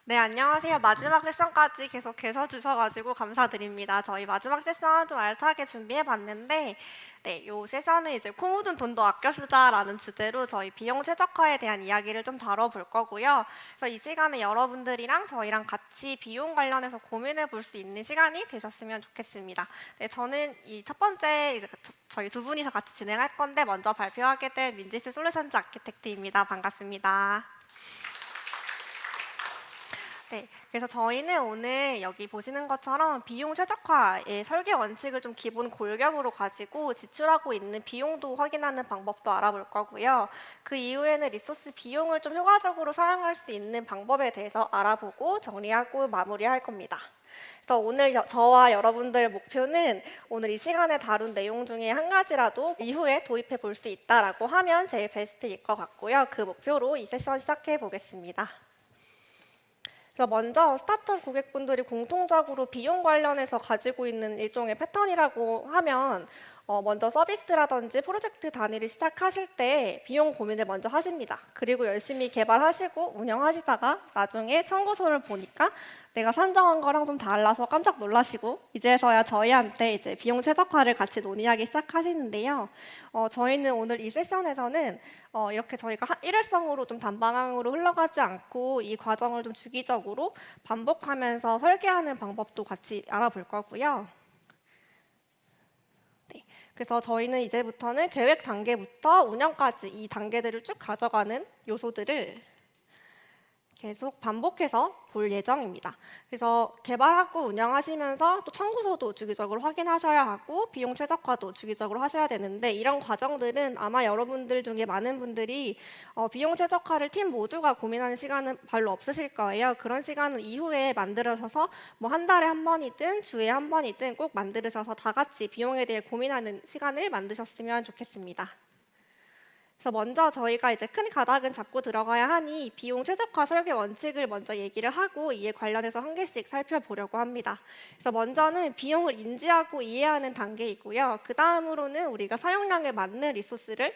네, 안녕하세요. 마지막 세션까지 계속 계셔주셔가지고 감사드립니다. 저희 마지막 세션 좀 알차게 준비해봤는데, 네, 요 세션은 이제 코 묻은 돈도 아껴 쓰자라는 주제로 저희 비용 최적화에 대한 이야기를 좀 다뤄볼 거고요. 그래서 이 시간에 여러분들이랑 저희랑 같이 비용 관련해서 고민해 볼 수 있는 시간이 되셨으면 좋겠습니다. 네, 저는 이 첫 번째 저희 두 분이서 같이 진행할 건데 먼저 발표하게 된 민지스 솔루션즈 아키텍트입니다. 반갑습니다. 네, 그래서 저희는 오늘 여기 보시는 것처럼 비용 최적화의 설계 원칙을 좀 기본 골격으로 가지고 지출하고 있는 비용도 확인하는 방법도 알아볼 거고요. 그 이후에는 리소스 비용을 좀 효과적으로 사용할 수 있는 방법에 대해서 알아보고 정리하고 마무리할 겁니다. 그래서 오늘 저와 여러분들 목표는 오늘 이 시간에 다룬 내용 중에 한 가지라도 이후에 도입해 볼 수 있다라고 하면 제일 베스트일 것 같고요. 그 목표로 이 세션 시작해 보겠습니다. 그래서 먼저 스타트업 고객분들이 공통적으로 비용 관련해서 가지고 있는 일종의 패턴이라고 하면 먼저 서비스라든지 프로젝트 단위를 시작하실 때 비용 고민을 먼저 하십니다. 그리고 열심히 개발하시고 운영하시다가 나중에 청구서를 보니까 내가 산정한 거랑 좀 달라서 깜짝 놀라시고 이제서야 저희한테 이제 비용 최적화를 같이 논의하기 시작하시는데요. 저희는 오늘 이 세션에서는 이렇게 저희가 일회성으로 좀 단방향으로 흘러가지 않고 이 과정을 좀 주기적으로 반복하면서 설계하는 방법도 같이 알아볼 거고요. 네, 그래서 저희는 이제부터는 계획 단계부터 운영까지 이 단계들을 쭉 가져가는 요소들을 계속 반복해서 볼 예정입니다. 그래서 개발하고 운영하시면서 또 청구서도 주기적으로 확인하셔야 하고 비용 최적화도 주기적으로 하셔야 되는데 이런 과정들은 아마 여러분들 중에 많은 분들이 비용 최적화를 팀 모두가 고민하는 시간은 별로 없으실 거예요. 그런 시간은 이후에 만들어서 뭐 한 달에 한 번이든 주에 한 번이든 꼭 만들으셔서 다 같이 비용에 대해 고민하는 시간을 만드셨으면 좋겠습니다. 그래서 먼저 저희가 이제 큰 가닥은 잡고 들어가야 하니 비용 최적화 설계 원칙을 먼저 얘기를 하고 이에 관련해서 한 개씩 살펴보려고 합니다. 그래서 먼저는 비용을 인지하고 이해하는 단계이고요. 그 다음으로는 우리가 사용량에 맞는 리소스를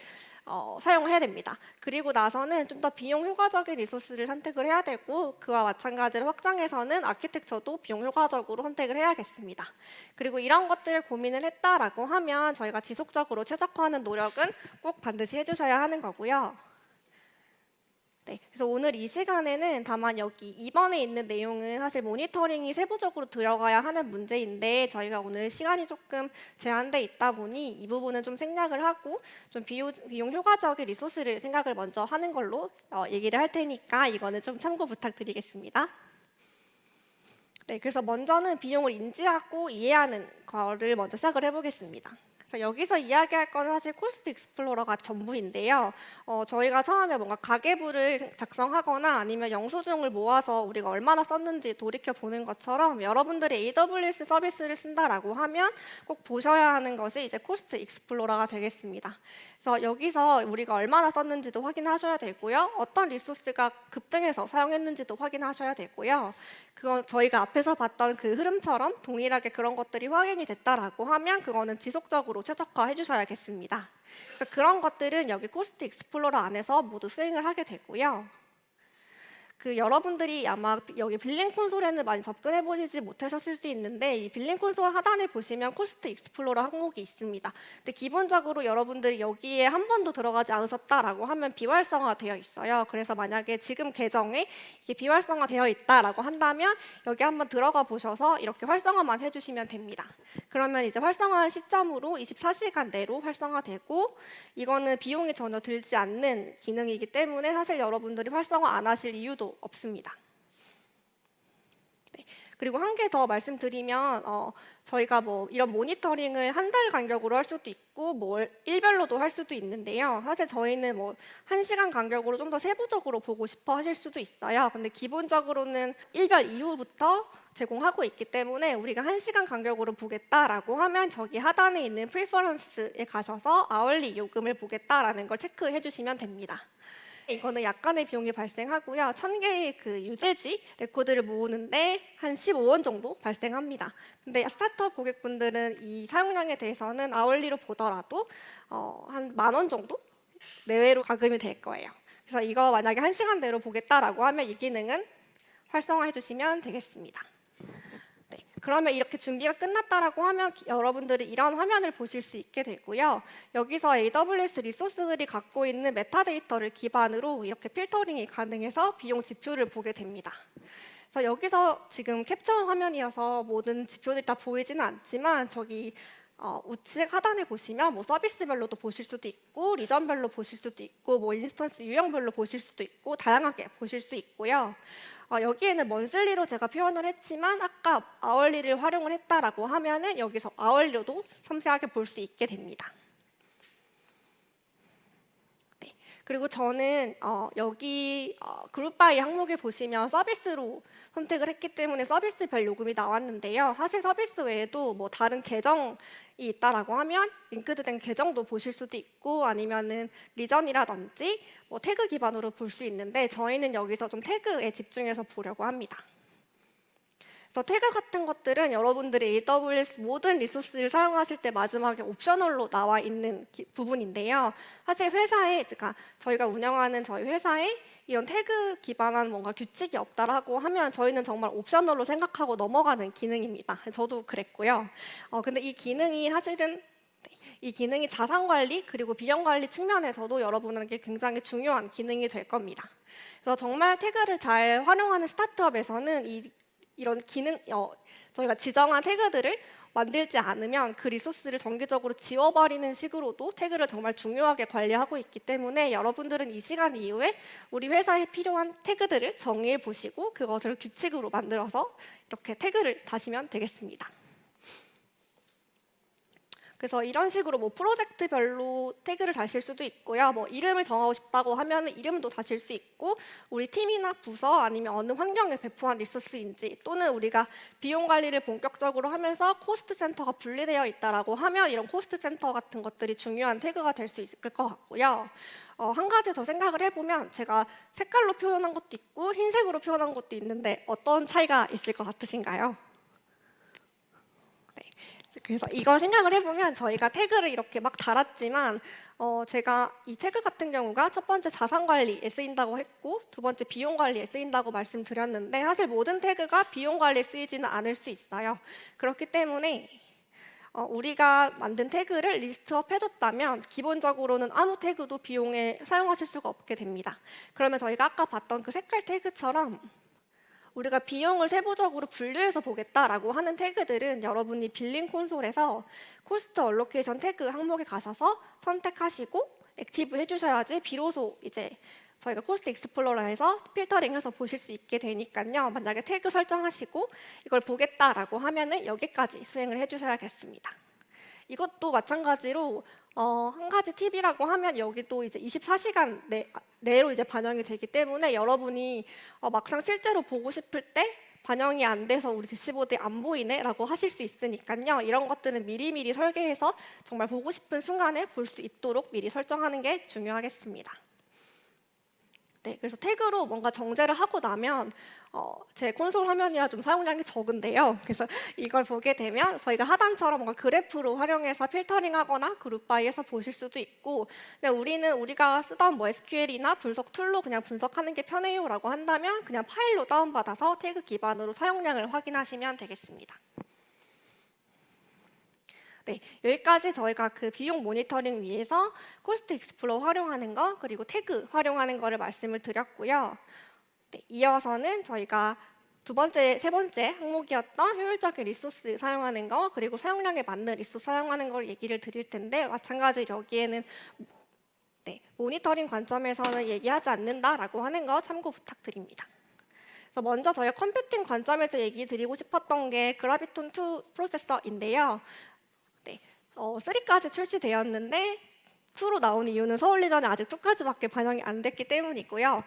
사용해야 됩니다. 그리고 나서는 좀 더 비용 효과적인 리소스를 선택을 해야 되고 그와 마찬가지로 확장해서는 아키텍처도 비용 효과적으로 선택을 해야겠습니다. 그리고 이런 것들을 고민을 했다라고 하면 저희가 지속적으로 최적화하는 노력은 꼭 반드시 해주셔야 하는 거고요. 네, 그래서 오늘 이 시간에는 다만 여기 2번에 있는 내용은 사실 모니터링이 세부적으로 들어가야 하는 문제인데 저희가 오늘 시간이 조금 제한돼 있다 보니 이 부분은 좀 생략을 하고 좀 비용 효과적인 리소스를 생각을 먼저 하는 걸로 얘기를 할 테니까 이거는 좀 참고 부탁드리겠습니다. 네, 그래서 먼저는 비용을 인지하고 이해하는 거를 먼저 시작을 해보겠습니다. 그래서 여기서 이야기할 건 사실 코스트 익스플로러가 전부인데요. 저희가 처음에 뭔가 가계부를 작성하거나 아니면 영수증을 모아서 우리가 얼마나 썼는지 돌이켜 보는 것처럼 여러분들이 AWS 서비스를 쓴다라고 하면 꼭 보셔야 하는 것이 이제 코스트 익스플로러가 되겠습니다. 그래서 여기서 우리가 얼마나 썼는지도 확인하셔야 되고요. 어떤 리소스가 급등해서 사용했는지도 확인하셔야 되고요. 그건 저희가 앞에서 봤던 그 흐름처럼 동일하게 그런 것들이 확인이 됐다라고 하면 그거는 지속적으로 최적화해 주셔야겠습니다. 그래서 그런 것들은 여기 코스트 익스플로러 안에서 모두 수행을 하게 되고요. 그 여러분들이 아마 여기 빌링 콘솔에는 많이 접근해 보시지 못하셨을 수 있는데 이 빌링 콘솔 하단에 보시면 코스트 익스플로러 항목이 있습니다. 근데 기본적으로 여러분들이 여기에 한 번도 들어가지 않으셨다라고 하면 비활성화 되어 있어요. 그래서 만약에 지금 계정에 이게 비활성화 되어 있다라고 한다면 여기 한번 들어가 보셔서 이렇게 활성화만 해주시면 됩니다. 그러면 이제 활성화한 시점으로 24시간 내로 활성화되고 이거는 비용이 전혀 들지 않는 기능이기 때문에 사실 여러분들이 활성화 안 하실 이유도 없습니다. 네. 그리고 한 개 더 말씀드리면 저희가 뭐 이런 모니터링을 한 달 간격으로 할 수도 있고 뭐 일별로도 할 수도 있는데요. 사실 저희는 뭐 1시간 간격으로 좀 더 세부적으로 보고 싶어 하실 수도 있어요. 근데 기본적으로는 일별 이후부터 제공하고 있기 때문에 우리가 1시간 간격으로 보겠다라고 하면 저기 하단에 있는 프리퍼런스에 가셔서 아월리 요금을 보겠다라는 걸 체크해 주시면 됩니다. 이거는 약간의 비용이 발생하고요. 1000개의 그 유제지 레코드를 모으는데 한 15원 정도 발생합니다. 근데 스타트업 고객분들은 이 사용량에 대해서는 아월리로 보더라도 한 10,000원 정도 내외로 가금이 될 거예요. 그래서 이거 만약에 1시간 내로 보겠다라고 하면 이 기능은 활성화해 주시면 되겠습니다. 네, 그러면 이렇게 준비가 끝났다라고 하면 여러분들이 이런 화면을 보실 수 있게 되고요. 여기서 AWS 리소스들이 갖고 있는 메타데이터를 기반으로 이렇게 필터링이 가능해서 비용 지표를 보게 됩니다. 그래서 여기서 지금 캡처 화면이어서 모든 지표들이 다 보이지는 않지만 저기 우측 하단에 보시면 뭐 서비스별로도 보실 수도 있고 리전별로 보실 수도 있고 뭐 인스턴스 유형별로 보실 수도 있고 다양하게 보실 수 있고요. 여기에는 먼슬리로 제가 표현을 했지만 아까 아월리를 활용을 했다라고 하면은 여기서 아월리로도 섬세하게 볼 수 있게 됩니다. 네. 그리고 저는 여기 그룹바이 항목에 보시면 서비스로 선택을 했기 때문에 서비스별 요금이 나왔는데요. 사실 서비스 외에도 뭐 다른 계정이 있다라고 하면 링크드된 계정도 보실 수도 있고 아니면은 리전이라든지 뭐 태그 기반으로 볼 수 있는데 저희는 여기서 좀 태그에 집중해서 보려고 합니다. 그래서 태그 같은 것들은 여러분들이 AWS 모든 리소스를 사용하실 때 마지막에 옵셔널로 나와 있는 부분인데요. 사실 회사에, 그러니까 저희가 운영하는 저희 회사에 이런 태그 기반한 뭔가 규칙이 없다라고 하면 저희는 정말 옵셔널로 생각하고 넘어가는 기능입니다. 저도 그랬고요. 근데 이 기능이 사실은 이 기능이 자산 관리 그리고 비용 관리 측면에서도 여러분에게 굉장히 중요한 기능이 될 겁니다. 그래서 정말 태그를 잘 활용하는 스타트업에서는 이런 기능, 저희가 지정한 태그들을 만들지 않으면 그 리소스를 정기적으로 지워버리는 식으로도 태그를 정말 중요하게 관리하고 있기 때문에 여러분들은 이 시간 이후에 우리 회사에 필요한 태그들을 정의해 보시고 그것을 규칙으로 만들어서 이렇게 태그를 다시면 되겠습니다. 그래서 이런 식으로 뭐 프로젝트별로 태그를 다실 수도 있고요. 뭐 이름을 정하고 싶다고 하면 이름도 다실 수 있고 우리 팀이나 부서 아니면 어느 환경에 배포한 리소스인지 또는 우리가 비용 관리를 본격적으로 하면서 코스트 센터가 분리되어 있다라고 하면 이런 코스트 센터 같은 것들이 중요한 태그가 될 수 있을 것 같고요. 한 가지 더 생각을 해보면 제가 색깔로 표현한 것도 있고 흰색으로 표현한 것도 있는데 어떤 차이가 있을 것 같으신가요? 그래서 이걸 생각을 해보면 저희가 태그를 이렇게 막 달았지만 제가 이 태그 같은 경우가 첫 번째 자산 관리에 쓰인다고 했고 두 번째 비용 관리에 쓰인다고 말씀드렸는데 사실 모든 태그가 비용 관리에 쓰이지는 않을 수 있어요. 그렇기 때문에 우리가 만든 태그를 리스트업 해뒀다면 기본적으로는 아무 태그도 비용에 사용하실 수가 없게 됩니다. 그러면 저희가 아까 봤던 그 색깔 태그처럼 우리가 비용을 세부적으로 분류해서 보겠다라고 하는 태그들은 여러분이 빌링 콘솔에서 코스트 얼로케이션 태그 항목에 가셔서 선택하시고 액티브 해주셔야지 비로소 이제 저희가 코스트 익스플로러에서 필터링해서 보실 수 있게 되니까요. 만약에 태그 설정하시고 이걸 보겠다라고 하면은 여기까지 수행을 해주셔야겠습니다. 이것도 마찬가지로 한 가지 팁이라고 하면 여기도 이제 24시간 내로 이제 반영이 되기 때문에 여러분이 막상 실제로 보고 싶을 때 반영이 안 돼서 우리 대시보드에 안 보이네라고 하실 수 있으니까요. 이런 것들은 미리미리 설계해서 정말 보고 싶은 순간에 볼 수 있도록 미리 설정하는 게 중요하겠습니다. 네, 그래서 태그로 뭔가 정제를 하고 나면 제 콘솔 화면이라 좀 사용량이 적은데요. 그래서 이걸 보게 되면 저희가 하단처럼 뭔가 그래프로 활용해서 필터링하거나 그룹바이해서 보실 수도 있고 근데 우리가 쓰던 뭐 SQL이나 분석 툴로 그냥 분석하는 게 편해요라고 한다면 그냥 파일로 다운받아서 태그 기반으로 사용량을 확인하시면 되겠습니다. 네, 여기까지 저희가 그 비용 모니터링 위해서 코스트 익스플로러 활용하는 거 그리고 태그 활용하는 거를 말씀을 드렸고요. 네, 이어서는 저희가 세 번째 항목이었던 효율적인 리소스 사용하는 거 그리고 사용량에 맞는 리소스 사용하는 걸 얘기를 드릴 텐데 마찬가지로 여기에는 모니터링 관점에서는 얘기하지 않는다라고 하는 거 참고 부탁드립니다. 그래서 먼저 저희가 컴퓨팅 관점에서 얘기 드리고 싶었던 게 그라비톤2 프로세서인데요. 3까지 출시되었는데 2로 나온 이유는 서울리전에 아직 2까지밖에 반영이 안 됐기 때문이고요.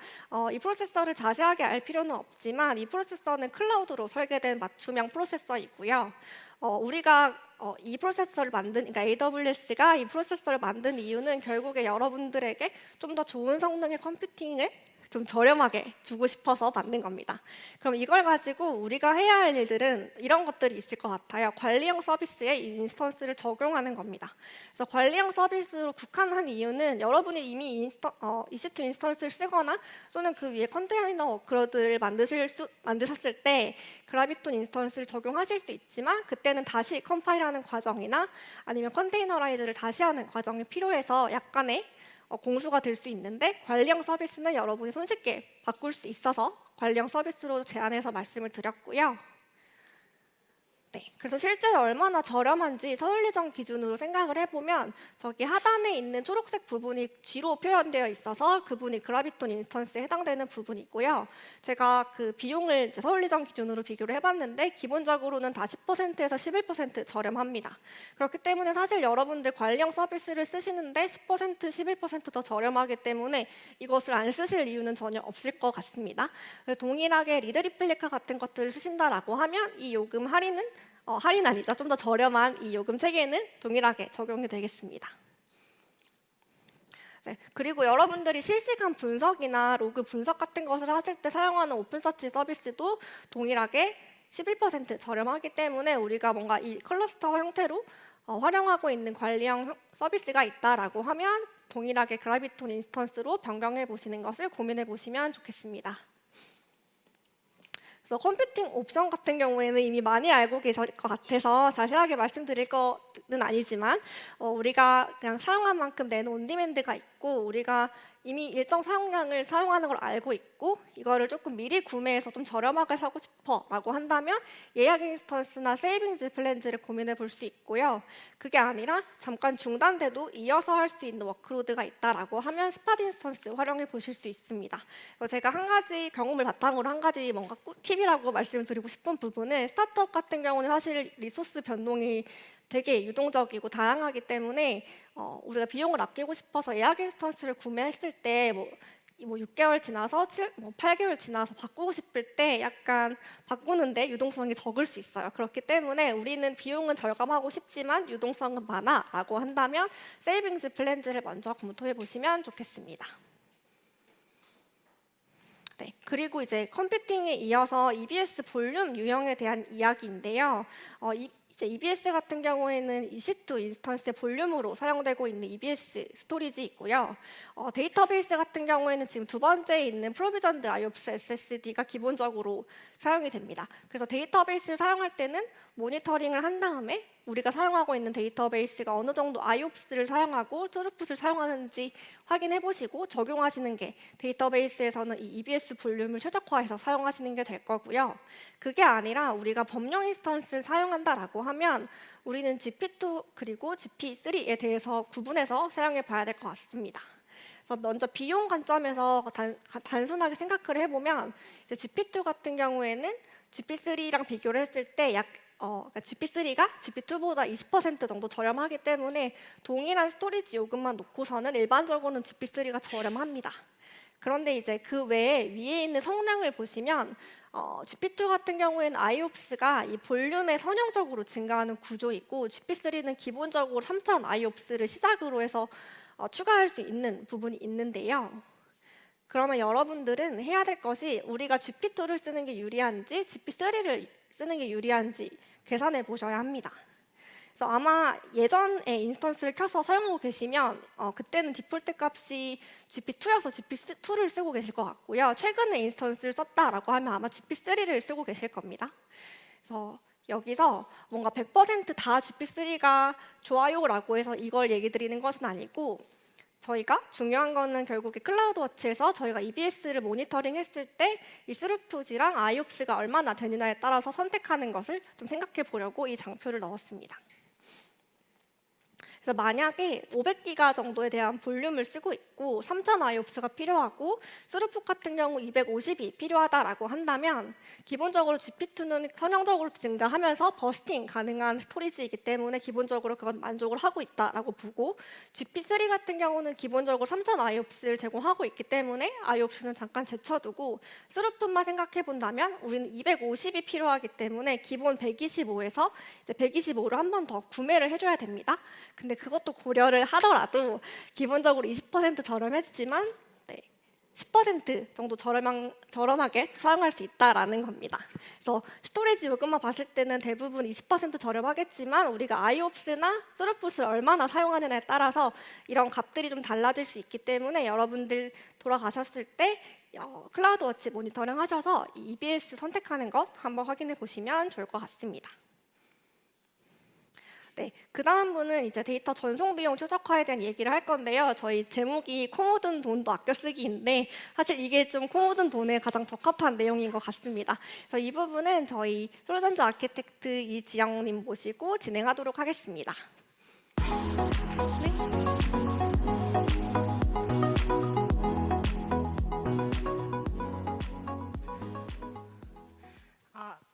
이 프로세서를 자세하게 알 필요는 없지만 이 프로세서는 클라우드로 설계된 맞춤형 프로세서이고요. 우리가 이 프로세서를 그러니까 AWS가 이 프로세서를 만든 이유는 결국에 여러분들에게 좀 더 좋은 성능의 컴퓨팅을 좀 저렴하게 주고 싶어서 만든 겁니다. 그럼 이걸 가지고 우리가 해야 할 일들은 이런 것들이 있을 것 같아요. 관리형 서비스에 이 인스턴스를 적용하는 겁니다. 그래서 관리형 서비스로 국한한 이유는 여러분이 이미 EC2 인스턴스를 쓰거나 또는 그 위에 컨테이너 워크로드를 만드셨을 때 그라비톤 인스턴스를 적용하실 수 있지만 그때는 다시 컴파일하는 과정이나 아니면 컨테이너라이즈를 다시 하는 과정이 필요해서 약간의 공수가 될 수 있는데 관리형 서비스는 여러분이 손쉽게 바꿀 수 있어서 관리형 서비스로 제안해서 말씀을 드렸고요. 네, 그래서 실제로 얼마나 저렴한지 서울예정 기준으로 생각을 해보면 저기 하단에 있는 초록색 부분이 G로 표현되어 있어서 그분이 그라비톤 인스턴스에 해당되는 부분이고요. 제가 그 비용을 이제 서울예정 기준으로 비교를 해봤는데 기본적으로는 다 10%에서 11% 저렴합니다. 그렇기 때문에 사실 여러분들 관리형 서비스를 쓰시는데 10%, 11%더 저렴하기 때문에 이것을 안 쓰실 이유는 전혀 없을 것 같습니다. 동일하게 리드 리플리카 같은 것들을 쓰신다라고 하면 이 요금 할인 아니죠. 좀 더 저렴한 이 요금 체계는 동일하게 적용이 되겠습니다. 네, 그리고 여러분들이 실시간 분석이나 로그 분석 같은 것을 하실 때 사용하는 오픈서치 서비스도 동일하게 11% 저렴하기 때문에 우리가 뭔가 이 클러스터 형태로 활용하고 있는 관리형 서비스가 있다라고 하면 동일하게 그라비톤 인스턴스로 변경해 보시는 것을 고민해 보시면 좋겠습니다. 그래서 컴퓨팅 옵션 같은 경우에는 이미 많이 알고 계실 것 같아서 자세하게 말씀드릴 거는 아니지만 우리가 그냥 사용한 만큼 내는 온디맨드가 있고 우리가 이미 일정 사용량을 사용하는 걸 알고 있고 이거를 조금 미리 구매해서 좀 저렴하게 사고 싶어 라고 한다면 예약 인스턴스나 세이빙즈 플랜즈를 고민해 볼 수 있고요. 그게 아니라 잠깐 중단돼도 이어서 할 수 있는 워크로드가 있다라고 하면 스팟 인스턴스 활용해 보실 수 있습니다. 제가 한 가지 경험을 바탕으로 한 가지 뭔가 팁이라고 말씀드리고 싶은 부분은 스타트업 같은 경우는 사실 리소스 변동이 되게 유동적이고 다양하기 때문에 우리가 비용을 아끼고 싶어서 예약 인스턴스를 구매했을 때 뭐 6개월 지나서 8개월 지나서 바꾸고 싶을 때 약간 바꾸는데 유동성이 적을 수 있어요. 그렇기 때문에 우리는 비용은 절감하고 싶지만 유동성은 많아 라고 한다면 세이빙즈 플랜즈를 먼저 검토해 보시면 좋겠습니다. 네, 그리고 이제 컴퓨팅에 이어서 EBS 볼륨 유형에 대한 이야기인데요. 이제 EBS 같은 경우에는 EC2 인스턴스의 볼륨으로 사용되고 있는 EBS 스토리지 있고요. 데이터베이스 같은 경우에는 지금 두 번째에 있는 프로비전드 IOPS SSD가 기본적으로 사용이 됩니다. 그래서 데이터베이스를 사용할 때는 모니터링을 한 다음에 우리가 사용하고 있는 데이터베이스가 어느 정도 IOPS를 사용하고 트루풋을 사용하는지 확인해 보시고 적용하시는 게 데이터베이스에서는 이 EBS 볼륨을 최적화해서 사용하시는 게 될 거고요. 그게 아니라 우리가 범용 인스턴스를 사용한다라고 하면 우리는 GP2 그리고 GP3에 대해서 구분해서 사용해 봐야 될 것 같습니다. 그래서 먼저 비용 관점에서 단순하게 생각을 해보면 이제 GP2 같은 경우에는 GP3랑 비교를 했을 때 그러니까 GP3가 GP2보다 20% 정도 저렴하기 때문에 동일한 스토리지 요금만 놓고서는 일반적으로는 GP3가 저렴합니다. 그런데 이제 그 외에 위에 있는 성능을 보시면 GP2 같은 경우에는 IOPS가 이 볼륨에 선형적으로 증가하는 구조이고 GP3는 기본적으로 3000 IOPS를 시작으로 해서 추가할 수 있는 부분이 있는데요. 그러면 여러분들은 해야 될 것이 우리가 GP2를 쓰는 게 유리한지 GP3를 쓰는 게 유리한지 계산해 보셔야 합니다. 그래서 아마 예전에 인스턴스를 켜서 사용하고 계시면 그때는 디폴트 값이 GP2여서 GP2를 쓰고 계실 것 같고요. 최근에 인스턴스를 썼다라고 하면 아마 GP3를 쓰고 계실 겁니다. 그래서 여기서 뭔가 100%다 GP3가 좋아요라고 해서 이걸 얘기 드리는 것은 아니고 저희가 중요한 거는 결국에 클라우드워치에서 저희가 EBS를 모니터링 했을 때 이 스루풋이랑 IOPS가 얼마나 되느냐에 따라서 선택하는 것을 좀 생각해 보려고 이 장표를 넣었습니다. 그래서 만약에 500기가 정도에 대한 볼륨을 쓰고 있고 3000 IOPS가 필요하고 스루풋 같은 경우 250이 필요하다라고 한다면 기본적으로 GP2는 선형적으로 증가하면서 버스팅 가능한 스토리지이기 때문에 기본적으로 그건 만족을 하고 있다라고 보고 GP3 같은 경우는 기본적으로 3000 IOPS를 제공하고 있기 때문에 IOPS는 잠깐 제쳐두고 스루풋만 생각해 본다면 우리는 250이 필요하기 때문에 기본 125에서 이제 125를 한 번 더 구매를 해줘야 됩니다. 근데 그것도 고려를 하더라도 기본적으로 20% 저렴했지만 10% 정도 저렴하게 사용할 수 있다라는 겁니다. 그래서 스토리지 요금만 봤을 때는 대부분 20% 저렴하겠지만 우리가 IOPS나 스루풋을 얼마나 사용하느냐에 따라서 이런 값들이 좀 달라질 수 있기 때문에 여러분들 돌아가셨을 때 클라우드워치 모니터링 하셔서 이 EBS 선택하는 것 한번 확인해 보시면 좋을 것 같습니다. 네, 그 다음 분은 이제 데이터 전송 비용 최적화에 대한 얘기를 할 건데요. 저희 제목이 코 묻은 돈도 아껴 쓰기인데 사실 이게 좀 코 묻은 돈에 가장 적합한 내용인 것 같습니다. 그래서 이 부분은 저희 솔전자 아키텍트 이지영님 모시고 진행하도록 하겠습니다.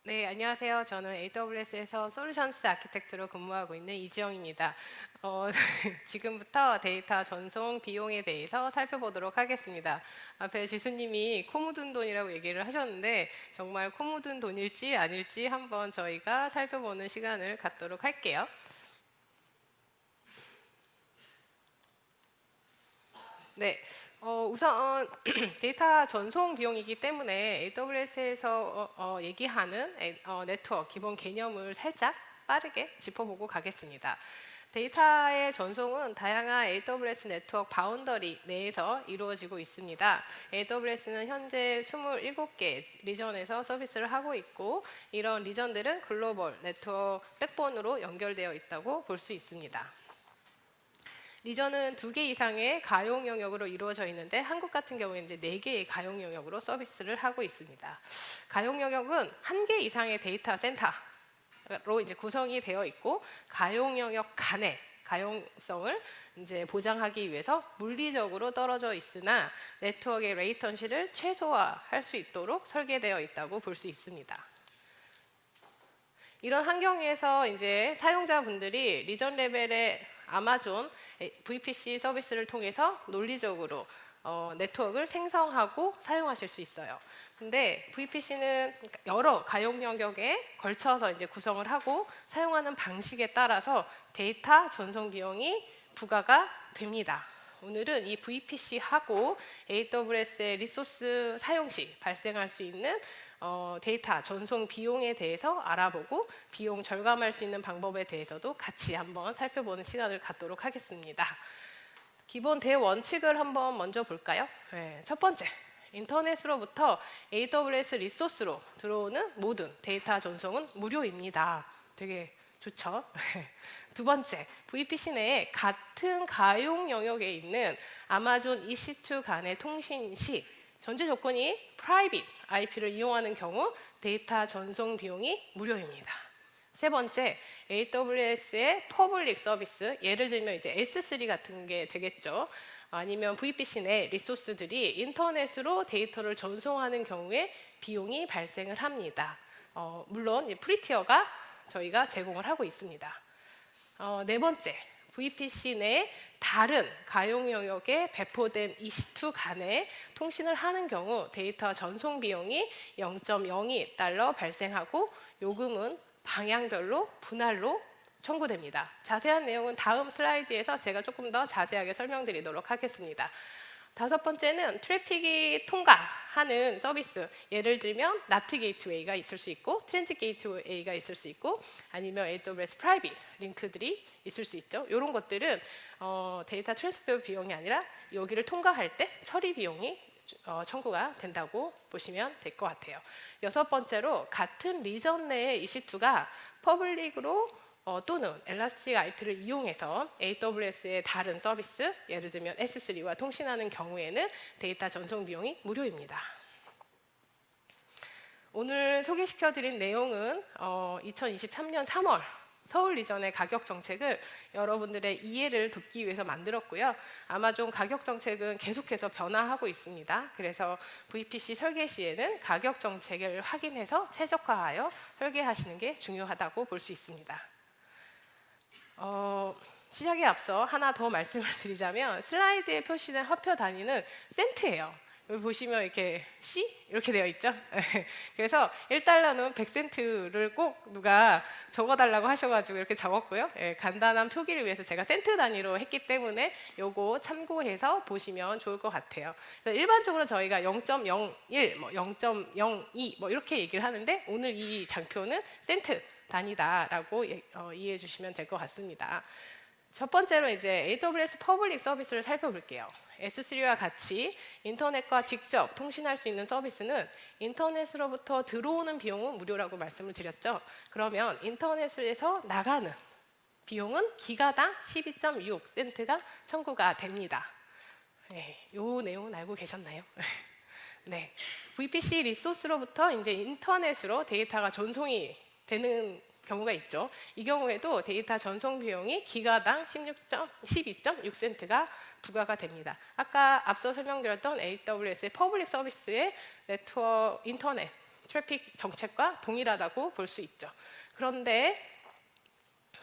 네, 안녕하세요. 저는 AWS에서 솔루션스 아키텍트로 근무하고 있는 이지영입니다. 지금부터 데이터 전송 비용에 대해서 살펴보도록 하겠습니다. 앞에 지수님이 코 묻은 돈이라고 얘기를 하셨는데 정말 코 묻은 돈일지 아닐지 한번 저희가 살펴보는 시간을 갖도록 할게요. 네, 우선 데이터 전송 비용이기 때문에 AWS에서 얘기하는 네트워크 기본 개념을 살짝 빠르게 짚어보고 가겠습니다. 데이터의 전송은 다양한 AWS 네트워크 바운더리 내에서 이루어지고 있습니다. AWS는 현재 27개 리전에서 서비스를 하고 있고 이런 리전들은 글로벌 네트워크 백본으로 연결되어 있다고 볼 수 있습니다. 리전은 2개 이상의 가용 영역으로 이루어져 있는데 한국 같은 경우에는 이제 4개의 가용 영역으로 서비스를 하고 있습니다. 가용 영역은 1개 이상의 데이터 센터로 이제 구성이 되어 있고 가용 영역 간의 가용성을 이제 보장하기 위해서 물리적으로 떨어져 있으나 네트워크의 레이턴시를 최소화할 수 있도록 설계되어 있다고 볼 수 있습니다. 이런 환경에서 이제 사용자분들이 리전 레벨의 아마존 VPC 서비스를 통해서 논리적으로 네트워크를 생성하고 사용하실 수 있어요. 근데 VPC는 여러 가용 영역에 걸쳐서 이제 구성을 하고 사용하는 방식에 따라서 데이터 전송 비용이 부과가 됩니다. 오늘은 이 VPC하고 AWS의 리소스 사용 시 발생할 수 있는 데이터 전송 비용에 대해서 알아보고 비용 절감할 수 있는 방법에 대해서도 같이 한번 살펴보는 시간을 갖도록 하겠습니다. 기본 대원칙을 한번 먼저 볼까요? 네, 첫 번째, 인터넷으로부터 AWS 리소스로 들어오는 모든 데이터 전송은 무료입니다. 되게 좋죠? 두 번째, VPC 내에 같은 가용 영역에 있는 아마존 EC2 간의 통신 시 전제 조건이 private IP를 이용하는 경우 데이터 전송 비용이 무료입니다. 세 번째, AWS의 퍼블릭 서비스, 예를 들면 이제 S3 같은 게 되겠죠. 아니면 VPC 내 리소스들이 인터넷으로 데이터를 전송하는 경우에 비용이 발생을 합니다. 물론 프리티어가 저희가 제공을 하고 있습니다. 네 번째, VPC 내 다른 가용 영역에 배포된 EC2 간에 통신을 하는 경우 데이터 전송 비용이 0.02달러 발생하고 요금은 방향별로 분할로 청구됩니다. 자세한 내용은 다음 슬라이드에서 제가 조금 더 자세하게 설명드리도록 하겠습니다. 다섯 번째는 트래픽이 통과하는 서비스, 예를 들면 NAT 게이트웨이가 있을 수 있고 트랜짓 게이트웨이가 있을 수 있고 아니면 AWS 프라이빗 링크들이 있을 수 있죠. 이런 것들은 데이터 트랜스퍼 비용이 아니라 여기를 통과할 때 처리 비용이 청구가 된다고 보시면 될 것 같아요. 여섯 번째로 같은 리전 내의 EC2가 퍼블릭으로 또는 엘라스틱 IP를 이용해서 AWS의 다른 서비스, 예를 들면 S3와 통신하는 경우에는 데이터 전송 비용이 무료입니다. 오늘 소개시켜드린 내용은 2023년 3월 서울 리전의 가격 정책을 여러분들의 이해를 돕기 위해서 만들었고요. 아마존 가격 정책은 계속해서 변화하고 있습니다. 그래서 VPC 설계 시에는 가격 정책을 확인해서 최적화하여 설계하시는 게 중요하다고 볼 수 있습니다. 시작에 앞서 하나 더 말씀을 드리자면 슬라이드에 표시된 화표 단위는 센트예요. 여기 보시면 이렇게 C 이렇게 되어 있죠. 그래서 1달러는 100센트를 꼭 누가 적어달라고 하셔가지고 이렇게 적었고요. 간단한 표기를 위해서 제가 센트 단위로 했기 때문에 요거 참고해서 보시면 좋을 것 같아요. 그래서 일반적으로 저희가 0.01, 뭐 0.02 뭐 이렇게 얘기를 하는데 오늘 이 장표는 센트 단위다라고 이해해 주시면 될 것 같습니다. 첫 번째로 이제 AWS 퍼블릭 서비스를 살펴볼게요. S3와 같이 인터넷과 직접 통신할 수 있는 서비스는 인터넷으로부터 들어오는 비용은 무료라고 말씀을 드렸죠. 그러면 인터넷에서 나가는 비용은 기가당 12.6센트가 청구가 됩니다. 네, 요 내용은 알고 계셨나요? 네, VPC 리소스로부터 이제 인터넷으로 데이터가 전송이 되는 경우가 있죠. 이 경우에도 데이터 전송 비용이 기가당 12.6센트가 부과가 됩니다. 아까 앞서 설명드렸던 AWS의 퍼블릭 서비스의 네트워크 인터넷 트래픽 정책과 동일하다고 볼 수 있죠. 그런데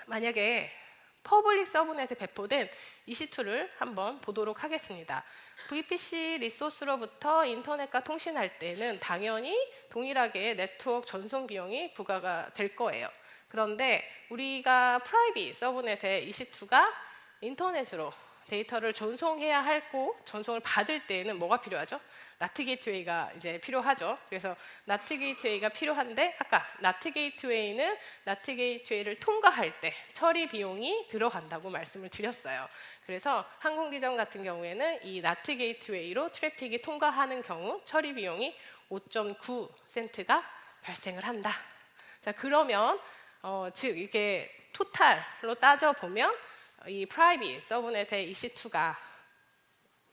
만약에 퍼블릭 서브넷에 배포된 EC2를 한번 보도록 하겠습니다. VPC 리소스로부터 인터넷과 통신할 때는 당연히 동일하게 네트워크 전송 비용이 부과가 될 거예요. 그런데 우리가 프라이빗 서브넷의 EC2가 인터넷으로 데이터를 전송해야 하고 전송을 받을 때에는 뭐가 필요하죠? 나트 게이트웨이가 이제 필요하죠. 그래서 나트 게이트웨이가 필요한데 아까 나트 게이트웨이는 나트 게이트웨이를 통과할 때 처리 비용이 들어간다고 말씀을 드렸어요. 그래서 한국리전 같은 경우에는 이 나트 게이트웨이로 트래픽이 통과하는 경우 처리 비용이 5.9센트가 발생을 한다. 자, 그러면 즉 이게 토탈로 따져 보면 이 프라이빗 서브넷의 EC2가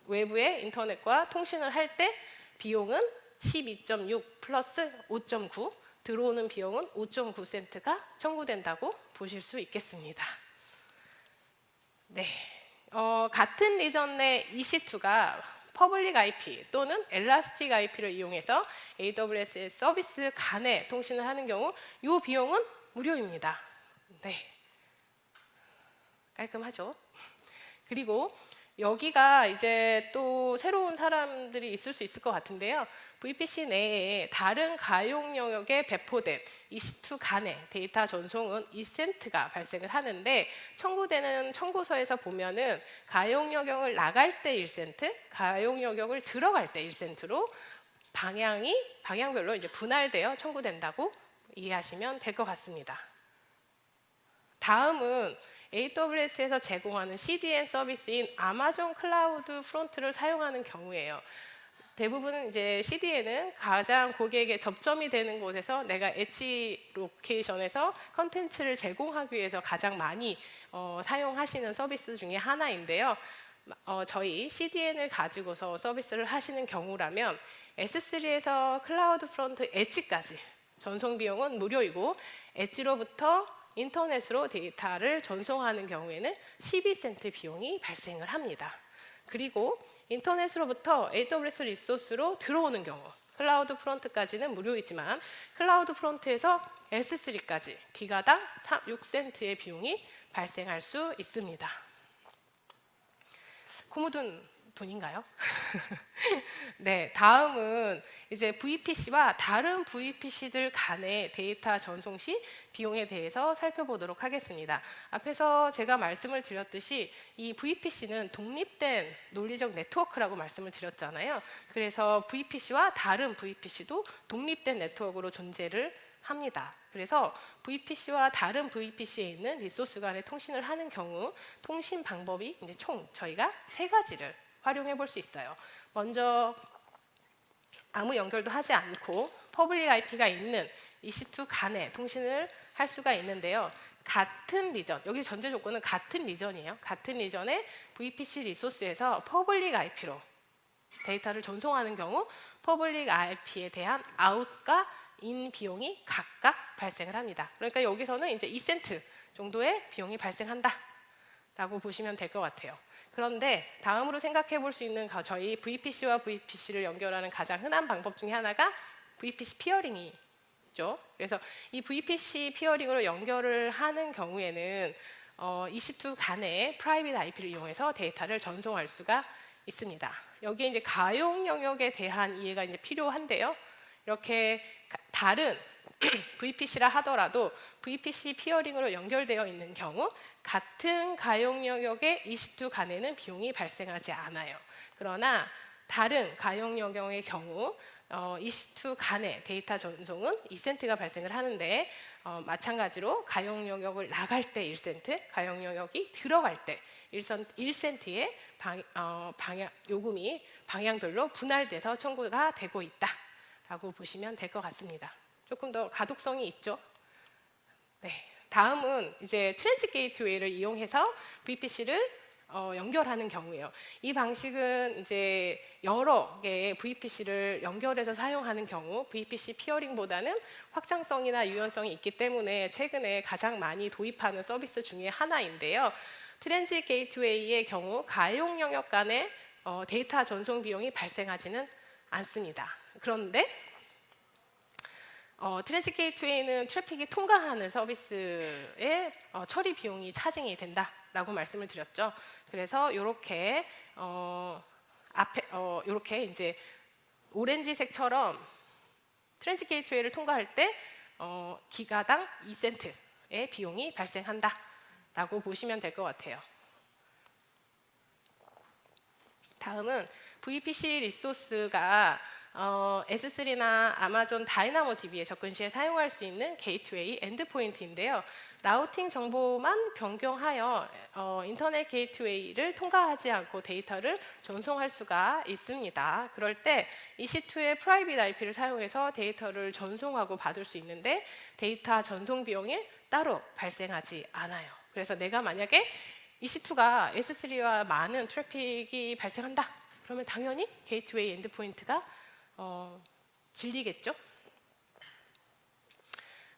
외부의 인터넷과 통신을 할 때 비용은 12.6 플러스 5.9 들어오는 비용은 5.9센트가 청구된다고 보실 수 있겠습니다. 네, 같은 리전 내 EC2가 퍼블릭 IP 또는 엘라스틱 IP를 이용해서 AWS 서비스 간에 통신을 하는 경우 이 비용은 무료입니다. 네, 깔끔하죠? 그리고 여기가 이제 또 새로운 사람들이 있을 수 있을 것 같은데요. VPC 내에 다른 가용 영역에 배포된 EC2 간의 데이터 전송은 2센트가 발생을 하는데 청구되는 청구서에서 보면은 가용 영역을 나갈 때 1센트, 가용 영역을 들어갈 때 1센트로 방향별로 이제 분할되어 청구된다고 이해하시면 될 것 같습니다. 다음은 AWS에서 제공하는 CDN 서비스인 아마존 클라우드 프론트를 사용하는 경우예요. 대부분 이제 CDN은 가장 고객에게 접점이 되는 곳에서 내가 엣지 로케이션에서 컨텐츠를 제공하기 위해서 가장 많이 사용하시는 서비스 중에 하나인데요. 저희 CDN을 가지고서 서비스를 하시는 경우라면 S3에서 클라우드 프론트 엣지까지 전송 비용은 무료이고 엣지로부터 인터넷으로 데이터를 전송하는 경우에는 12센트 비용이 발생을 합니다. 그리고 인터넷으로부터 AWS 리소스로 들어오는 경우 클라우드 프론트까지는 무료이지만 클라우드 프론트에서 S3까지 기가당 6센트의 비용이 발생할 수 있습니다. 코 묻은 돈인가요? 네, 다음은 이제 VPC와 다른 VPC들 간의 데이터 전송 시 비용에 대해서 살펴보도록 하겠습니다. 앞에서 제가 말씀을 드렸듯이 이 VPC는 독립된 논리적 네트워크라고 말씀을 드렸잖아요. 그래서 VPC와 다른 VPC도 독립된 네트워크로 존재를 합니다. 그래서 VPC와 다른 VPC에 있는 리소스 간의 통신을 하는 경우 통신 방법이 이제 총 저희가 3가지를 활용해 볼 수 있어요. 먼저 아무 연결도 하지 않고 퍼블릭 IP가 있는 EC2 간에 통신을 할 수가 있는데요. 같은 리전, 여기 전제 조건은 같은 리전이에요. 같은 리전의 VPC 리소스에서 퍼블릭 IP로 데이터를 전송하는 경우 퍼블릭 IP에 대한 아웃과 인 비용이 각각 발생을 합니다. 그러니까 여기서는 이제 2센트 정도의 비용이 발생한다 라고 보시면 될 것 같아요. 그런데 다음으로 생각해 볼 수 있는 저희 VPC와 VPC를 연결하는 가장 흔한 방법 중에 하나가 VPC 피어링이죠. 그래서 이 VPC 피어링으로 연결을 하는 경우에는 EC2 간의 프라이빗 IP를 이용해서 데이터를 전송할 수가 있습니다. 여기에 이제 가용 영역에 대한 이해가 이제 필요한데요. 이렇게 다른 VPC라 하더라도 VPC 피어링으로 연결되어 있는 경우 같은 가용 영역의 EC2 간에는 비용이 발생하지 않아요. 그러나 다른 가용 영역의 경우 EC2 간의 데이터 전송은 2센트가 발생을 하는데 마찬가지로 가용 영역을 나갈 때 1센트, 가용 영역이 들어갈 때 1센트의 요금이 방향별로 분할돼서 청구가 되고 있다라고 보시면 될 것 같습니다. 조금 더 가독성이 있죠. 네, 다음은 이제 트랜짓 게이트웨이를 이용해서 VPC를 연결하는 경우예요. 이 방식은 이제 여러 개의 VPC를 연결해서 사용하는 경우 VPC 피어링보다는 확장성이나 유연성이 있기 때문에 최근에 가장 많이 도입하는 서비스 중에 하나인데요. 트랜짓 게이트웨이의 경우 가용 영역 간의 데이터 전송 비용이 발생하지는 않습니다. 그런데 트랜짓 게이트웨이는 트래픽이 통과하는 서비스의 처리 비용이 차징이 된다라고 말씀을 드렸죠. 그래서 이렇게 이렇게 이제 오렌지색처럼 트랜짓 게이트웨이를 통과할 때 기가당 2센트의 비용이 발생한다라고 보시면 될 것 같아요. 다음은 VPC 리소스가 S3나 아마존 다이나모 DB에 접근 시에 사용할 수 있는 게이트웨이 엔드포인트인데요. 라우팅 정보만 변경하여 인터넷 게이트웨이를 통과하지 않고 데이터를 전송할 수가 있습니다. 그럴 때 EC2의 프라이빗 IP를 사용해서 데이터를 전송하고 받을 수 있는데 데이터 전송 비용이 따로 발생하지 않아요. 그래서 내가 만약에 EC2가 S3와 많은 트래픽이 발생한다. 그러면 당연히 게이트웨이 엔드포인트가 질리겠죠?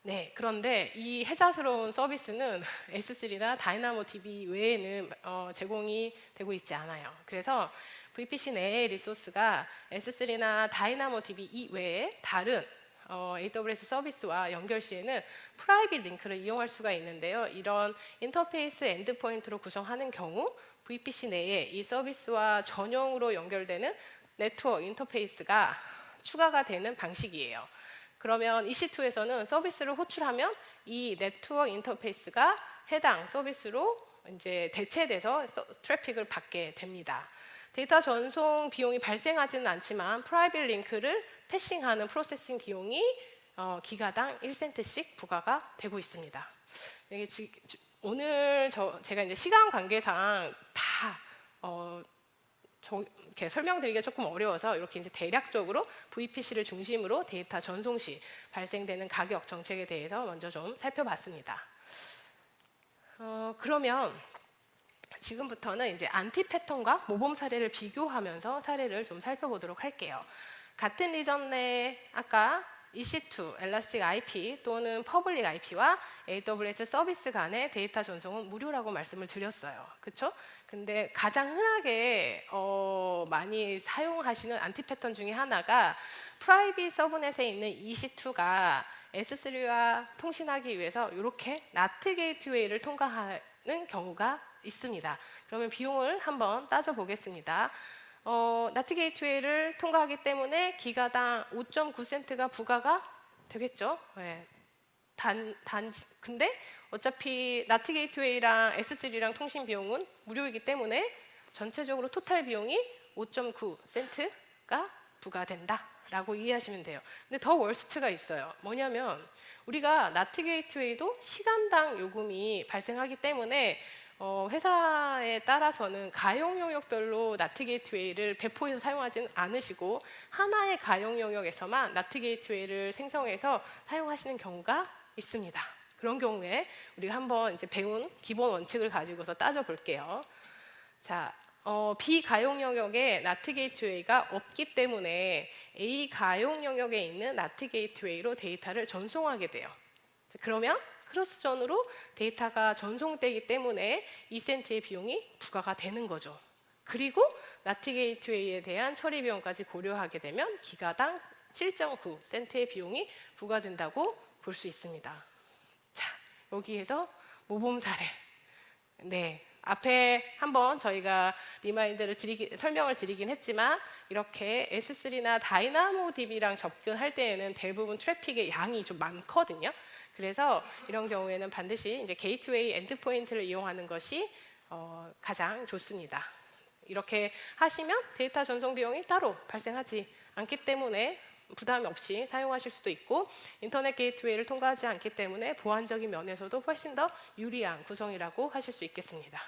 네, 그런데 이 혜자스러운 서비스는 S3나 다이나모 DB 외에는 제공이 되고 있지 않아요. 그래서 VPC 내의 리소스가 S3나 다이나모 DB 이외에 다른 AWS 서비스와 연결 시에는 프라이빗 링크를 이용할 수가 있는데요. 이런 인터페이스 엔드포인트로 구성하는 경우 VPC 내에 이 서비스와 전용으로 연결되는 네트워크 인터페이스가 추가가 되는 방식이에요. 그러면 EC2에서는 서비스를 호출하면 이 네트워크 인터페이스가 해당 서비스로 이제 대체돼서 트래픽을 받게 됩니다. 데이터 전송 비용이 발생하지는 않지만 프라이빗 링크를 패싱하는 프로세싱 비용이 기가당 1센트씩 부과가 되고 있습니다. 이게 오늘 제가 이제 시간 관계상 다 이렇게 설명드리기가 조금 어려워서 이렇게 이제 대략적으로 VPC를 중심으로 데이터 전송 시 발생되는 가격 정책에 대해서 먼저 좀 살펴봤습니다. 그러면 지금부터는 이제 안티 패턴과 모범 사례를 비교하면서 사례를 좀 살펴보도록 할게요. 같은 리전 내 아까 EC2, 엘라스틱 IP 또는 퍼블릭 IP와 AWS 서비스 간의 데이터 전송은 무료라고 말씀을 드렸어요. 그렇죠? 근데 가장 흔하게 많이 사용하시는 안티 패턴 중에 하나가 프라이빗 서브넷에 있는 EC2가 S3와 통신하기 위해서 이렇게 NAT 게이트웨이를 통과하는 경우가 있습니다. 그러면 비용을 한번 따져보겠습니다. NAT 게이트웨이를 통과하기 때문에 기가당 5.9센트가 부과가 되겠죠. 네. 근데 어차피 NAT 게이트웨이랑 S3랑 통신 비용은 무료이기 때문에 전체적으로 토탈 비용이 5.9센트가 부과된다라고 이해하시면 돼요. 근데 더 월스트가 있어요. 뭐냐면 우리가 NAT 게이트웨이도 시간당 요금이 발생하기 때문에 회사에 따라서는 가용 영역별로 NAT 게이트웨이를 배포해서 사용하지는 않으시고 하나의 가용 영역에서만 NAT 게이트웨이를 생성해서 사용하시는 경우가 있습니다. 그런 경우에 우리가 한번 이제 배운 기본 원칙을 가지고서 따져볼게요. 자, 비가용 영역에 NAT 게이트웨이가 없기 때문에 A 가용 영역에 있는 NAT 게이트웨이로 데이터를 전송하게 돼요. 자, 그러면 크로스전으로 데이터가 전송되기 때문에 2센트의 비용이 부과가 되는 거죠. 그리고 NAT 게이트웨이에 대한 처리 비용까지 고려하게 되면 기가당 7.9센트의 비용이 부과된다고 볼 수 있습니다. 자, 여기에서 모범 사례. 네, 앞에 한번 저희가 설명을 드리긴 했지만 이렇게 S3나 다이나모DB랑 접근할 때에는 대부분 트래픽의 양이 좀 많거든요. 그래서 이런 경우에는 반드시 이제 게이트웨이 엔드포인트를 이용하는 것이 가장 좋습니다. 이렇게 하시면 데이터 전송 비용이 따로 발생하지 않기 때문에 부담 없이 사용하실 수도 있고, 인터넷 게이트웨이를 통과하지 않기 때문에 보안적인 면에서도 훨씬 더 유리한 구성이라고 하실 수 있겠습니다.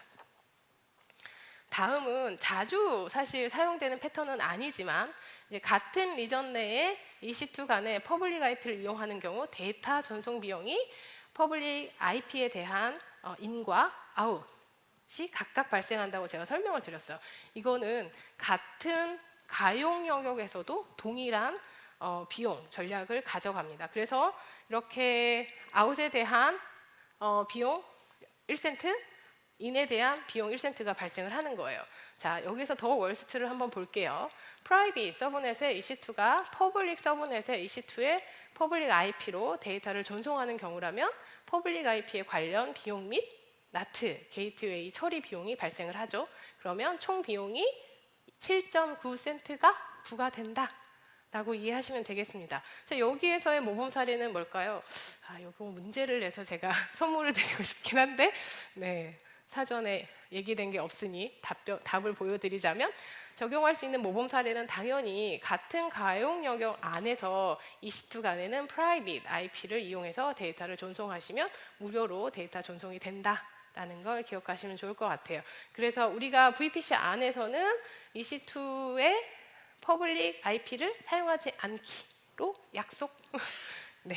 다음은 자주 사실 사용되는 패턴은 아니지만 이제 같은 리전 내에 EC2 간의 퍼블릭 IP를 이용하는 경우 데이터 전송 비용이 퍼블릭 IP에 대한 인과 아웃이 각각 발생한다고 제가 설명을 드렸어요. 이거는 같은 가용 영역에서도 동일한 비용 전략을 가져갑니다. 그래서 이렇게 아웃에 대한 비용 1센트, 인에 대한 비용 1센트가 발생을 하는 거예요. 자, 여기서 더 월스트를 한번 볼게요. 프라이빗 서브넷의 EC2가 퍼블릭 서브넷의 EC2의 퍼블릭 IP로 데이터를 전송하는 경우라면 퍼블릭 IP에 관련 비용 및 나트 게이트웨이 처리 비용이 발생을 하죠. 그러면 총 비용이 7.9센트가 부과된다 라고 이해하시면 되겠습니다. 자, 여기에서의 모범 사례는 뭘까요? 이거 문제를 내서 제가 선물을 드리고 싶긴 한데, 네, 사전에 얘기된 게 없으니 답을 보여드리자면, 적용할 수 있는 모범 사례는 당연히 같은 가용 영역 안에서 EC2 간에는 프라이빗 IP를 이용해서 데이터를 전송하시면 무료로 데이터 전송이 된다라는 걸 기억하시면 좋을 것 같아요. 그래서 우리가 VPC 안에서는 EC2의 퍼블릭 IP를 사용하지 않기로 약속. 네.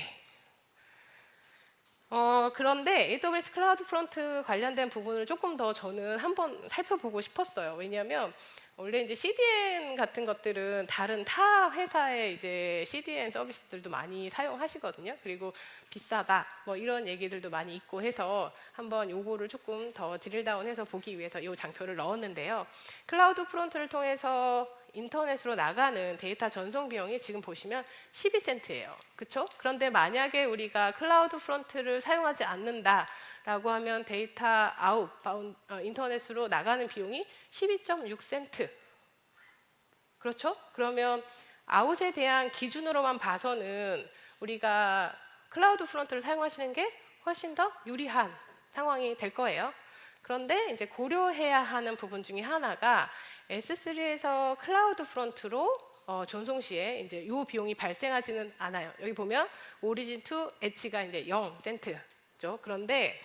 그런데 AWS 클라우드 프론트 관련된 부분을 조금 더 저는 한번 살펴보고 싶었어요. 왜냐하면 원래 이제 CDN 같은 것들은 다른 타 회사의 이제 CDN 서비스들도 많이 사용하시거든요. 그리고 비싸다 뭐 이런 얘기들도 많이 있고 해서 한번 요거를 조금 더 드릴다운해서 보기 위해서 이 장표를 넣었는데요. 클라우드 프론트를 통해서 인터넷으로 나가는 데이터 전송 비용이 지금 보시면 12센트예요. 그렇죠? 그런데 만약에 우리가 클라우드 프론트를 사용하지 않는다라고 하면 데이터 아웃 인터넷으로 나가는 비용이 12.6센트. 그렇죠? 그러면 아웃에 대한 기준으로만 봐서는 우리가 클라우드 프론트를 사용하시는 게 훨씬 더 유리한 상황이 될 거예요. 그런데 이제 고려해야 하는 부분 중에 하나가 S3에서 클라우드 프론트로 전송 시에 이제 이 비용이 발생하지는 않아요. 여기 보면 오리진 투 엣지가 이제 0센트죠. 그런데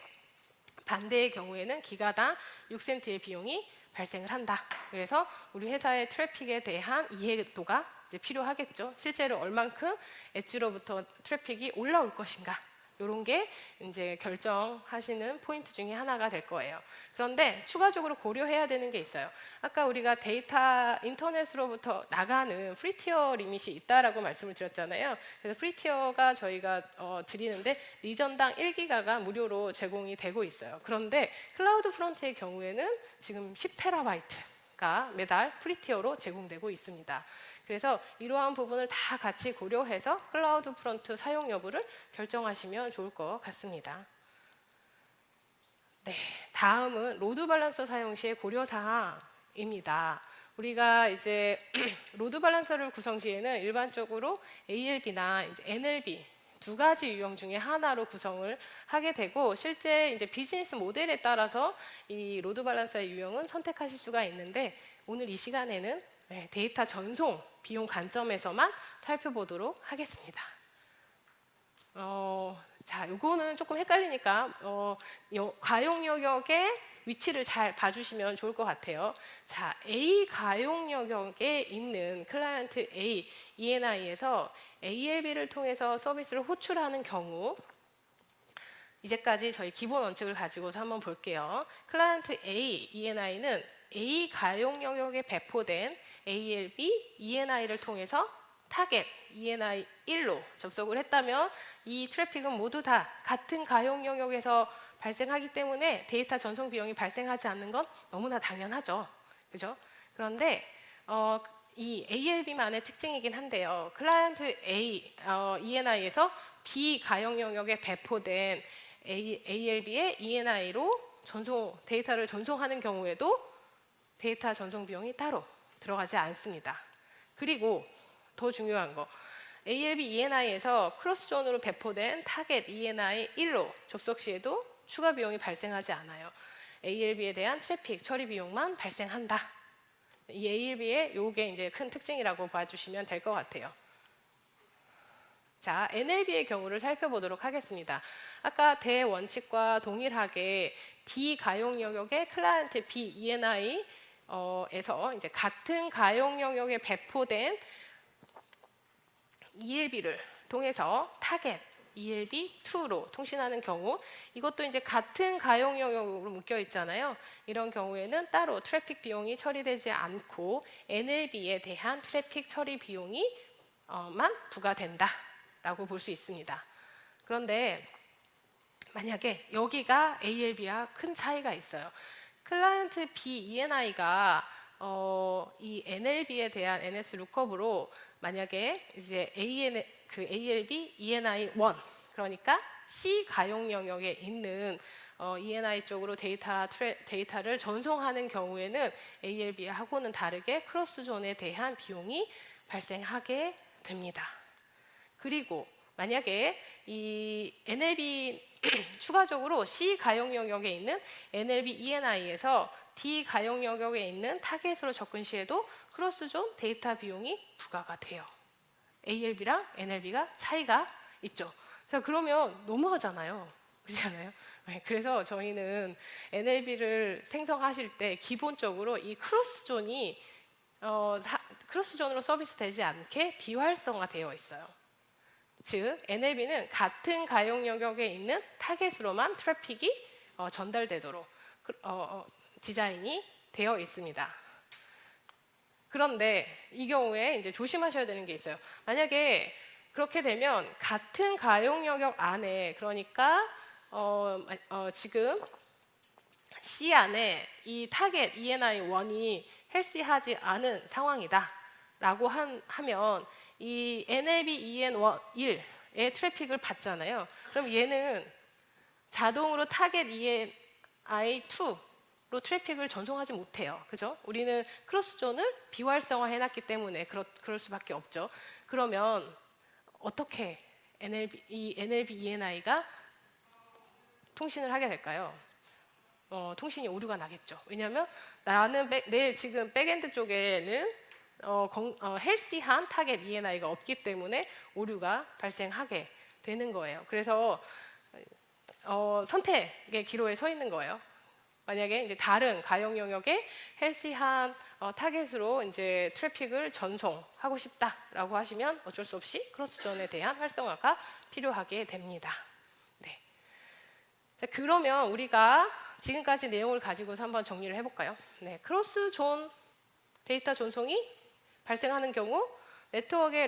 반대의 경우에는 기가당 6센트의 비용이 발생을 한다. 그래서 우리 회사의 트래픽에 대한 이해도가 이제 필요하겠죠. 실제로 얼만큼 엣지로부터 트래픽이 올라올 것인가. 이런 게 이제 결정하시는 포인트 중에 하나가 될 거예요. 그런데 추가적으로 고려해야 되는 게 있어요. 아까 우리가 데이터 인터넷으로부터 나가는 프리티어 리밋이 있다라고 말씀을 드렸잖아요. 그래서 프리티어가 저희가 드리는데 리전당 1기가가 무료로 제공이 되고 있어요. 그런데 클라우드 프론트의 경우에는 지금 10테라바이트가 매달 프리티어로 제공되고 있습니다. 그래서 이러한 부분을 다 같이 고려해서 클라우드 프론트 사용 여부를 결정하시면 좋을 것 같습니다. 네, 다음은 로드 밸런서 사용 시의 고려 사항입니다. 우리가 이제 로드 밸런서를 구성 시에는 일반적으로 ALB나 이제 NLB 두 가지 유형 중에 하나로 구성을 하게 되고, 실제 이제 비즈니스 모델에 따라서 이 로드 밸런서의 유형은 선택하실 수가 있는데, 오늘 이 시간에는 데이터 전송 비용 관점에서만 살펴보도록 하겠습니다. 자, 요거는 조금 헷갈리니까 가용 영역의 위치를 잘 봐주시면 좋을 것 같아요. 자, A 가용 영역에 있는 클라이언트 A ENI에서 ALB를 통해서 서비스를 호출하는 경우, 이제까지 저희 기본 원칙을 가지고서 한번 볼게요. 클라이언트 A ENI는 A 가용 영역에 배포된 ALB ENI를 통해서 타겟 ENI 1로 접속을 했다면 이 트래픽은 모두 다 같은 가용 영역에서 발생하기 때문에 데이터 전송 비용이 발생하지 않는 건 너무나 당연하죠. 그죠? 그런데 이 ALB만의 특징이긴 한데요. 클라이언트 A ENI에서 B 가용 영역에 배포된 ALB의 ENI로 데이터를 전송하는 경우에도 데이터 전송 비용이 따로 들어가지 않습니다. 그리고 더 중요한 거, ALB ENI에서 크로스존으로 배포된 타겟 ENI 1로 접속 시에도 추가 비용이 발생하지 않아요. ALB에 대한 트래픽 처리 비용만 발생한다. 이 ALB의 요게 이제 큰 특징이라고 봐주시면 될 것 같아요. 자, NLB의 경우를 살펴보도록 하겠습니다. 아까 대원칙과 동일하게 D 가용 영역의 클라이언트 B ENI 에서 이제 같은 가용 영역에 배포된 ELB를 통해서 타겟 ELB2로 통신하는 경우, 이것도 이제 같은 가용 영역으로 묶여 있잖아요. 이런 경우에는 따로 트래픽 비용이 처리되지 않고 NLB에 대한 트래픽 처리 비용이 만 부과된다라고 볼 수 있습니다. 그런데 만약에 여기가 ALB와 큰 차이가 있어요. 클라이언트 B ENI가 이 NLB에 대한 NS 룩업으로 만약에 이제 ALB ENI 1, 그러니까 C 가용 영역에 있는 ENI 쪽으로 데이터를 전송하는 경우에는 ALB하고는 다르게 크로스존에 대한 비용이 발생하게 됩니다. 그리고 만약에 이 NLB 추가적으로 C 가용 영역에 있는 NLB ENI에서 D 가용 영역에 있는 타겟으로 접근 시에도 크로스존 데이터 비용이 부과가 돼요. ALB랑 NLB가 차이가 있죠. 자, 그러면 너무하잖아요. 그렇지 않아요? 네, 그래서 저희는 NLB를 생성하실 때 기본적으로 이 크로스존이 크로스존으로 서비스되지 않게 비활성화되어 있어요. 즉, NLB는 같은 가용 영역에 있는 타겟으로만 트래픽이 전달되도록 디자인이 되어 있습니다. 그런데 이 경우에 이제 조심하셔야 되는 게 있어요. 만약에 그렇게 되면 같은 가용 영역 안에, 그러니까 지금 C 안에 이 타겟 ENI 1이 헬시하지 않은 상황이다라고 하면 이 NLB EN1의 트래픽을 받잖아요. 그럼 얘는 자동으로 타겟 ENI2로 트래픽을 전송하지 못해요. 그죠? 우리는 크로스존을 비활성화 해놨기 때문에 그럴 수밖에 없죠. 그러면 어떻게 NLB ENI가 통신을 하게 될까요? 통신이 오류가 나겠죠. 왜냐하면 나는 내 지금 백엔드 쪽에는 헬시한 타겟 ENI가 없기 때문에 오류가 발생하게 되는 거예요. 그래서 선택의 기로에 서 있는 거예요. 만약에 이제 다른 가용 영역에 헬시한 타겟으로 이제 트래픽을 전송하고 싶다라고 하시면 어쩔 수 없이 크로스존에 대한 활성화가 필요하게 됩니다. 네. 자, 그러면 우리가 지금까지 내용을 가지고서 한번 정리를 해볼까요? 네, 크로스존 데이터 전송이 발생하는 경우 네트워크의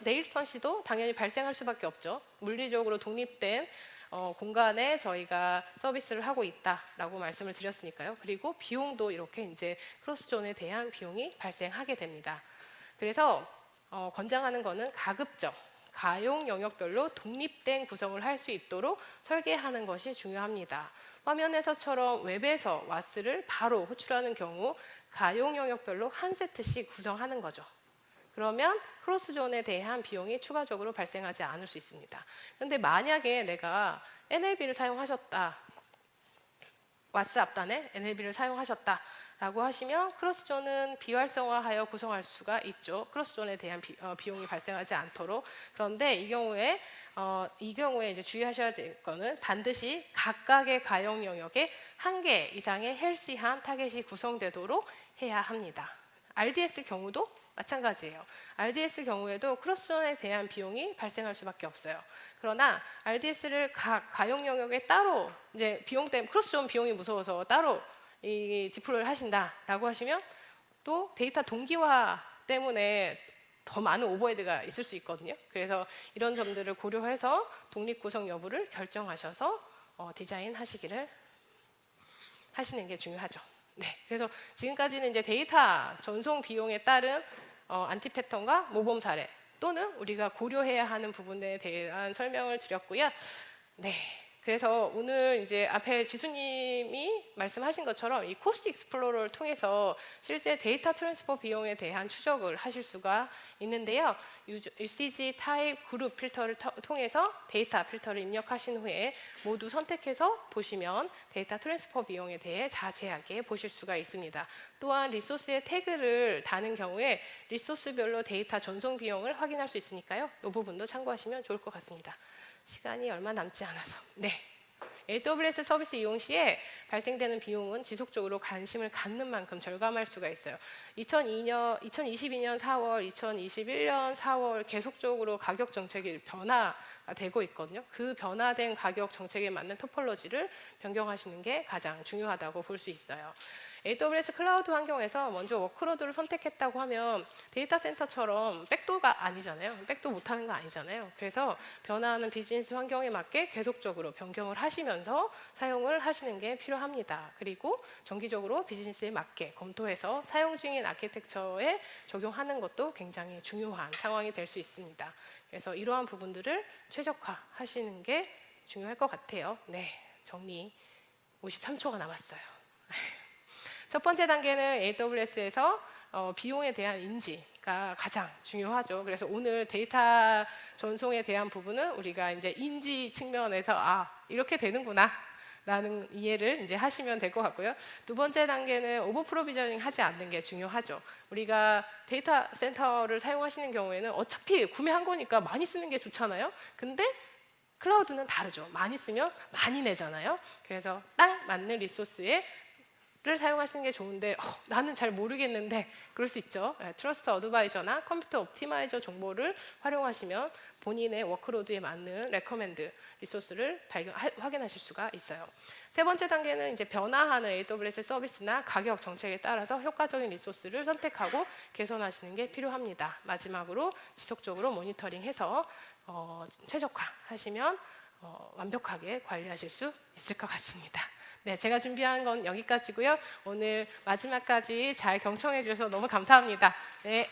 레이턴시도 당연히 발생할 수밖에 없죠. 물리적으로 독립된 공간에 저희가 서비스를 하고 있다라고 말씀을 드렸으니까요. 그리고 비용도 이렇게 이제 크로스존에 대한 비용이 발생하게 됩니다. 그래서 권장하는 거는 가급적 가용 영역별로 독립된 구성을 할 수 있도록 설계하는 것이 중요합니다. 화면에서처럼 웹에서 와스를 바로 호출하는 경우 가용 영역별로 한 세트씩 구성하는 거죠. 그러면 크로스존에 대한 비용이 추가적으로 발생하지 않을 수 있습니다. 그런데 만약에 내가 NLB를 사용하셨다, 와스 앞단에 NLB를 사용하셨다라고 하시면 크로스존은 비활성화하여 구성할 수가 있죠. 크로스존에 대한 비용이 발생하지 않도록. 그런데 이 경우에 이제 주의하셔야 될 거는 반드시 각각의 가용 영역에 한 개 이상의 헬시한 타겟이 구성되도록 해야 합니다. RDS 경우도 마찬가지예요. RDS 경우에도 크로스존에 대한 비용이 발생할 수밖에 없어요. 그러나 RDS를 각 가용 영역에 따로 이제 비용 때문에 크로스존 비용이 무서워서 따로 이 디플로이를 하신다라고 하시면 또 데이터 동기화 때문에 더 많은 오버헤드가 있을 수 있거든요. 그래서 이런 점들을 고려해서 독립 구성 여부를 결정하셔서 디자인하시기를 하시는 게 중요하죠. 네, 그래서 지금까지는 이제 데이터 전송 비용에 따른 안티 패턴과 모범 사례 또는 우리가 고려해야 하는 부분에 대한 설명을 드렸고요. 네, 그래서 오늘 이제 앞에 지수님이 말씀하신 것처럼 이 코스트 익스플로러를 통해서 실제 데이터 트랜스퍼 비용에 대한 추적을 하실 수가 있는데요. UCG 타입 그룹 필터를 통해서 데이터 필터를 입력하신 후에 모두 선택해서 보시면 데이터 트랜스퍼 비용에 대해 자세하게 보실 수가 있습니다. 또한 리소스의 태그를 다는 경우에 리소스별로 데이터 전송 비용을 확인할 수 있으니까요. 이 부분도 참고하시면 좋을 것 같습니다. 시간이 얼마 남지 않아서. 네. AWS 서비스 이용 시에 발생되는 비용은 지속적으로 관심을 갖는 만큼 절감할 수가 있어요. 2022년 4월, 2021년 4월 계속적으로 가격 정책이 변화가 되고 있거든요. 그 변화된 가격 정책에 맞는 토폴로지를 변경하시는 게 가장 중요하다고 볼 수 있어요. AWS 클라우드 환경에서 먼저 워크로드를 선택했다고 하면 데이터 센터처럼 백도가 아니잖아요. 백도 못하는 거 아니잖아요. 그래서 변화하는 비즈니스 환경에 맞게 계속적으로 변경을 하시면서 사용을 하시는 게 필요합니다. 그리고 정기적으로 비즈니스에 맞게 검토해서 사용 중인 아키텍처에 적용하는 것도 굉장히 중요한 상황이 될 수 있습니다. 그래서 이러한 부분들을 최적화하시는 게 중요할 것 같아요. 네, 정리 53초가 남았어요. 첫 번째 단계는 AWS에서 비용에 대한 인지가 가장 중요하죠. 그래서 오늘 데이터 전송에 대한 부분은 우리가 이제 인지 측면에서 이렇게 되는구나 라는 이해를 이제 하시면 될 것 같고요. 두 번째 단계는 오버 프로비저닝 하지 않는 게 중요하죠. 우리가 데이터 센터를 사용하시는 경우에는 어차피 구매한 거니까 많이 쓰는 게 좋잖아요. 근데 클라우드는 다르죠. 많이 쓰면 많이 내잖아요. 그래서 딱 맞는 리소스에 를 사용하시는 게 좋은데 나는 잘 모르겠는데 그럴 수 있죠. 트러스트 어드바이저나 컴퓨터 옵티마이저 정보를 활용하시면 본인의 워크로드에 맞는 레커멘드 리소스를 확인하실 수가 있어요. 세 번째 단계는 이제 변화하는 AWS 서비스나 가격 정책에 따라서 효과적인 리소스를 선택하고 개선하시는 게 필요합니다. 마지막으로 지속적으로 모니터링해서 최적화하시면 완벽하게 관리하실 수 있을 것 같습니다. 네, 제가 준비한 건 여기까지고요. 오늘 마지막까지 잘 경청해 주셔서 너무 감사합니다. 네.